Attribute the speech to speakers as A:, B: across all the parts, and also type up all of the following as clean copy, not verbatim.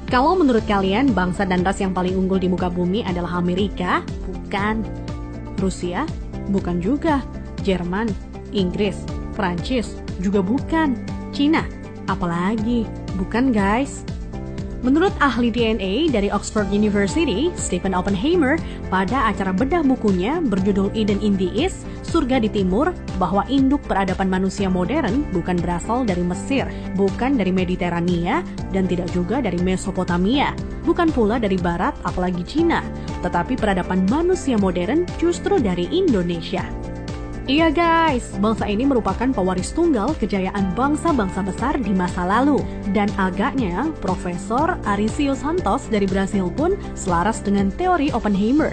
A: Kalau menurut kalian bangsa dan ras yang paling unggul di muka bumi adalah Amerika? Bukan. Rusia? Bukan juga. Jerman? Inggris? Prancis? Juga bukan. Cina? Apalagi? Bukan guys. Menurut ahli DNA dari Oxford University, Stephen Oppenheimer, pada acara bedah bukunya berjudul Eden in the East, Surga di Timur, bahwa induk peradaban manusia modern bukan berasal dari Mesir, bukan dari Mediterania, dan tidak juga dari Mesopotamia, bukan pula dari Barat apalagi Cina, tetapi peradaban manusia modern justru dari Indonesia. Iya guys, bangsa ini merupakan pewaris tunggal kejayaan bangsa-bangsa besar di masa lalu. Dan agaknya, Profesor Arício Santos dari Brasil pun selaras dengan teori Oppenheimer.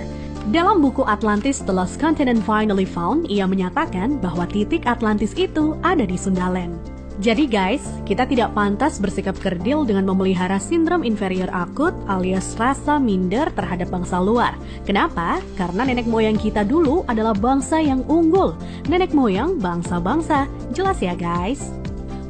A: Dalam buku Atlantis The Lost Continent Finally Found, ia menyatakan bahwa titik Atlantis itu ada di Sundaland. Jadi guys, kita tidak pantas bersikap kerdil dengan memelihara sindrom inferior akut alias rasa minder terhadap bangsa luar. Kenapa? Karena nenek moyang kita dulu adalah bangsa yang unggul. Nenek moyang bangsa-bangsa. Jelas ya guys?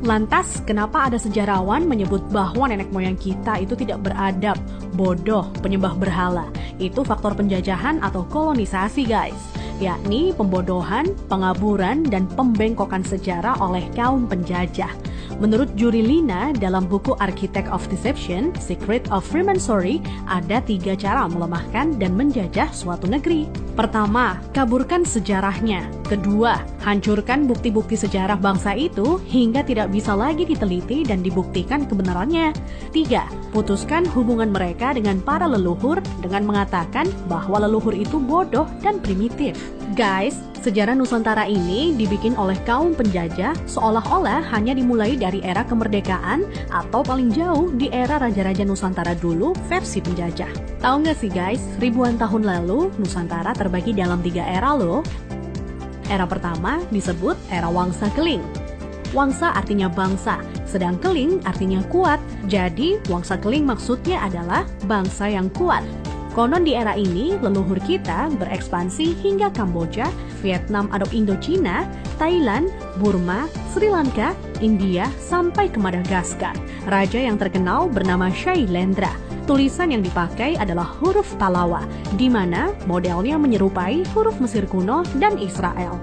A: Lantas, kenapa ada sejarawan menyebut bahwa nenek moyang kita itu tidak beradab, bodoh, penyembah berhala? Itu faktor penjajahan atau kolonisasi guys, yakni pembodohan, pengaburan, dan pembengkokan sejarah oleh kaum penjajah. Menurut Juri Lina dalam buku Architect of Deception, Secret of Freemasonry, ada 3 cara melemahkan dan menjajah suatu negeri. Pertama, kaburkan sejarahnya. Kedua, hancurkan bukti-bukti sejarah bangsa itu hingga tidak bisa lagi diteliti dan dibuktikan kebenarannya. 3, putuskan hubungan mereka dengan para leluhur dengan mengatakan bahwa leluhur itu bodoh dan primitif. Guys, sejarah Nusantara ini dibikin oleh kaum penjajah seolah-olah hanya dimulai dari era kemerdekaan atau paling jauh di era Raja-Raja Nusantara dulu versi penjajah. Tahu nggak sih guys, ribuan tahun lalu Nusantara terbagi dalam 3 era loh. Era pertama disebut era Wangsa Keling. Wangsa artinya bangsa, sedang Keling artinya kuat. Jadi Wangsa Keling maksudnya adalah bangsa yang kuat. Konon di era ini, leluhur kita berekspansi hingga Kamboja, Vietnam atau Indochina, Thailand, Burma, Sri Lanka, India, sampai ke Madagaskar. Raja yang terkenal bernama Shailendra. Tulisan yang dipakai adalah huruf Talawa, di mana modelnya menyerupai huruf Mesir kuno dan Israel.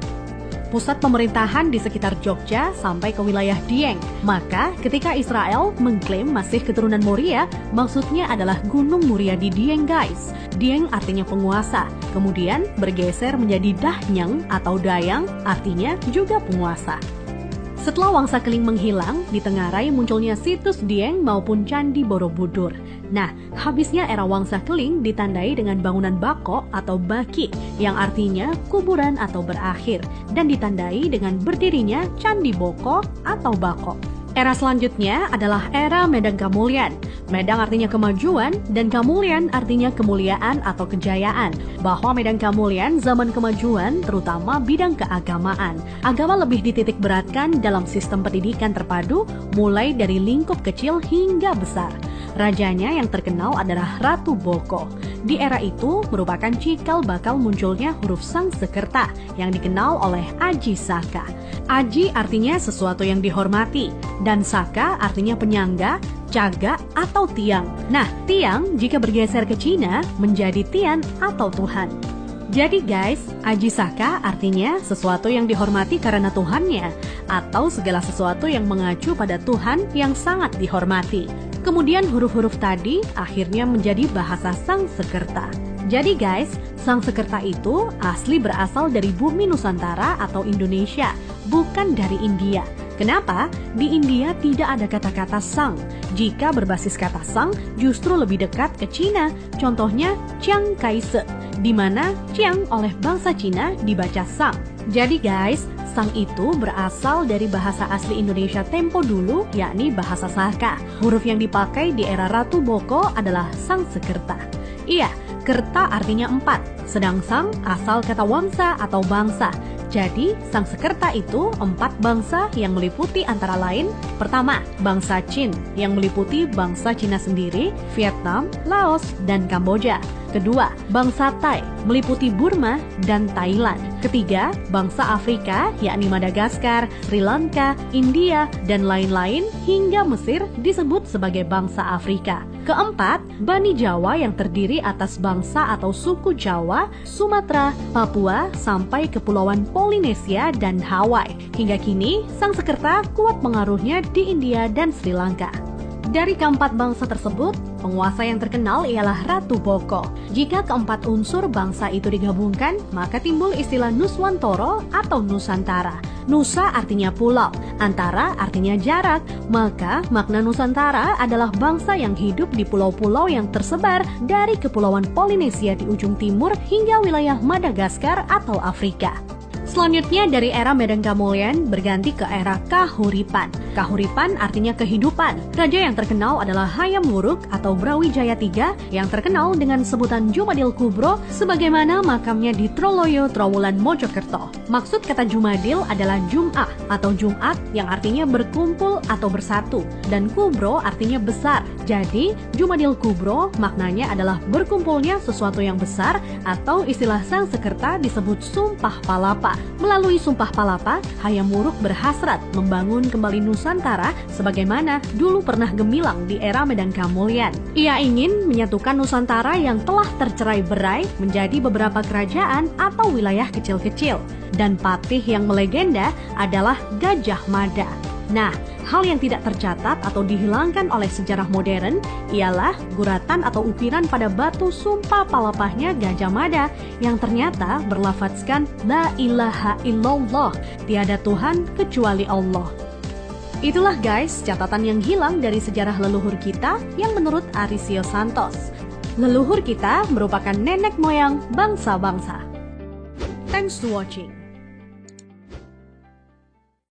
A: Pusat pemerintahan di sekitar Jogja sampai ke wilayah Dieng. Maka ketika Israel mengklaim masih keturunan Moria, maksudnya adalah Gunung Muria di Dieng guys. Dieng artinya penguasa, kemudian bergeser menjadi Dahnyang atau Dayang, artinya juga penguasa. Setelah Wangsa Keling menghilang, ditengarai munculnya situs Dieng maupun Candi Borobudur. Nah, habisnya era Wangsa Keling ditandai dengan bangunan Bako atau Baki, yang artinya kuburan atau berakhir, dan ditandai dengan berdirinya Candi Boko atau Bako. Era selanjutnya adalah era Medang Kamulyan. Medang artinya kemajuan dan Kamulyan artinya kemuliaan atau kejayaan. Bahwa Medang Kamulyan zaman kemajuan terutama bidang keagamaan. Agama lebih dititik beratkan dalam sistem pendidikan terpadu mulai dari lingkup kecil hingga besar. Rajanya yang terkenal adalah Ratu Boko. Di era itu merupakan cikal bakal munculnya huruf Sangsekerta yang dikenal oleh Aji Saka. Aji artinya sesuatu yang dihormati dan Saka artinya penyangga, caga atau tiang. Nah, tiang jika bergeser ke Cina menjadi Tian atau Tuhan. Jadi guys, Aji Saka artinya sesuatu yang dihormati karena Tuhannya atau segala sesuatu yang mengacu pada Tuhan yang sangat dihormati. Kemudian huruf-huruf tadi akhirnya menjadi bahasa Sangsekerta. Jadi guys, Sangsekerta itu asli berasal dari bumi Nusantara atau Indonesia, bukan dari India. Kenapa? Di India tidak ada kata-kata sang. Jika berbasis kata sang, justru lebih dekat ke Cina. Contohnya Chiang Kai-shek, di mana Chiang oleh bangsa Cina dibaca sang. Jadi guys, sang itu berasal dari bahasa asli Indonesia tempo dulu, yakni bahasa Saka. Huruf yang dipakai di era Ratu Boko adalah Sangsekerta. Iya, kerta artinya 4, sedang sang asal kata wangsa atau bangsa. Jadi, Sangsekerta itu 4 bangsa yang meliputi antara lain, pertama, bangsa Qin yang meliputi bangsa Cina sendiri, Vietnam, Laos, dan Kamboja. Kedua, bangsa Thai meliputi Burma dan Thailand. Ketiga, bangsa Afrika yakni Madagaskar, Sri Lanka, India, dan lain-lain hingga Mesir disebut sebagai bangsa Afrika. Keempat, Bani Jawa yang terdiri atas bangsa atau suku Jawa, Sumatera, Papua, sampai Kepulauan Polinesia dan Hawaii. Hingga kini, Sangsekerta kuat pengaruhnya di India dan Sri Lanka. Dari keempat bangsa tersebut, penguasa yang terkenal ialah Ratu Boko. Jika keempat unsur bangsa itu digabungkan, maka timbul istilah Nuswantara atau Nusantara. Nusa artinya pulau, antara artinya jarak, maka makna Nusantara adalah bangsa yang hidup di pulau-pulau yang tersebar dari Kepulauan Polinesia di ujung timur hingga wilayah Madagaskar atau Afrika. Selanjutnya dari era Medan Kamulyan berganti ke era Kahuripan. Kahuripan artinya kehidupan. Raja yang terkenal adalah Hayam Wuruk atau Brawijaya III yang terkenal dengan sebutan Jumadil Kubro sebagaimana makamnya di Troloyo, Trowulan, Mojokerto. Maksud kata Jumadil adalah Jum'ah atau Jumat yang artinya berkumpul atau bersatu dan Kubro artinya besar. Jadi Jumadil Kubro maknanya adalah berkumpulnya sesuatu yang besar atau istilah Sangsekerta disebut Sumpah Palapa. Melalui Sumpah Palapa, Hayam Wuruk berhasrat membangun kembali Nusantara sebagaimana dulu pernah gemilang di era Medan Kamulyan. Ia ingin menyatukan Nusantara yang telah tercerai-berai menjadi beberapa kerajaan atau wilayah kecil-kecil. Dan patih yang melegenda adalah Gajah Mada. Nah, hal yang tidak tercatat atau dihilangkan oleh sejarah modern ialah guratan atau ukiran pada batu sumpah palapahnya Gajah Mada yang ternyata berlafadzkan La ilaha illallah, tiada Tuhan kecuali Allah. Itulah guys catatan yang hilang dari sejarah leluhur kita yang menurut Arisio Santos. Leluhur kita merupakan nenek moyang bangsa-bangsa. Thanks to watching.